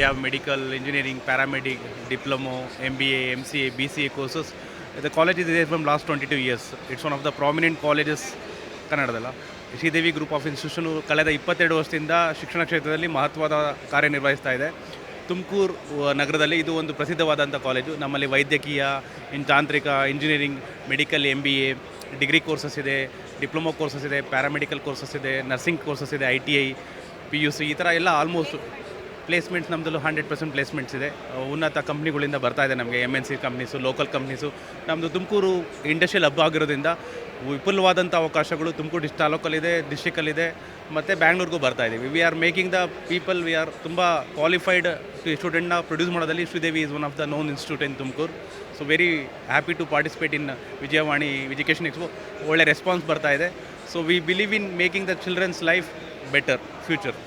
have medical, engineering, paramedic, diploma, MBA, MCA, BCA courses. The college is there from last 22 years. It's one of the prominent colleges ಕನ್ನಡದಲ್ಲ. Sridevi group of institution ಕಳೆದ 22 ವರ್ಷದಿಂದ ಶಿಕ್ಷಣ ಕ್ಷೇತ್ರದಲ್ಲಿ ಮಹತ್ವದ ಕಾರ್ಯನಿರ್ವಹಿಸ್ತಾ ಇದೆ. ತುಮಕೂರು ನಗರದಲ್ಲಿ ಇದು ಒಂದು ಪ್ರಸಿದ್ಧವಾದಂಥ ಕಾಲೇಜು. ನಮ್ಮಲ್ಲಿ ವೈದ್ಯಕೀಯ, ತಾಂತ್ರಿಕ, engineering, medical, MBA, degree courses ಇದೆ, ಡಿಪ್ಲೊಮೊ ಕೋರ್ಸಸ್ ಇದೆ, ಪ್ಯಾರಾಮೆಡಿಕಲ್ ಕೋರ್ಸಸ್ ಇದೆ, ನರ್ಸಿಂಗ್ ಕೋರ್ಸಸ್ ಇದೆ, ITI, PUC ಈ ಥರ ಎಲ್ಲ ಆಲ್ಮೋಸ್ಟ್ ಪ್ಲೇಸ್ಮೆಂಟ್ಸ್ ನಮ್ಮದಲ್ಲೂ 100% ಪ್ಲೇಸ್ಮೆಂಟ್ಸ್ ಇದೆ. ಉನ್ನತ ಕಂಪ್ನಿಗಳಿಂದ ಬರ್ತಾ ಇದೆ ನಮಗೆ, MNC ಕಂಪ್ನೀಸು, ಲೋಕಲ್ ಕಂಪ್ನೀಸು. ನಮ್ಮದು ತುಮಕೂರು ಇಂಡಸ್ಟ್ರಿಯಲ್ ಹಬ್ ಆಗಿರೋದ್ರಿಂದ ವಿಪುಲವಾದಂಥ ಅವಕಾಶಗಳು ತುಮಕೂರು ತಾಲೂಕಲ್ಲಿದೆ, ಡಿಸ್ಟಿಕಲ್ಲಿದೆ, ಮತ್ತು ಬ್ಯಾಂಗ್ಳೂರಿಗೂ ಬರ್ತಾ ಇದ್ದೀವಿ. We are making the people, we are ತುಂಬ ಕ್ವಾಲಿಫೈಡ್ ಸ್ಟೂಡೆಂಟ್ನ ಪ್ರೊಡ್ಯೂಸ್ ಮಾಡೋದಲ್ಲಿ Sridevi is one of the known institute in Tumakuru. So very happy to participate in Vijayavani education expo. ಒಳ್ಳೆ ರೆಸ್ಪಾನ್ಸ್ ಬರ್ತಾ ಇದೆ. So we believe in making the children's life better future.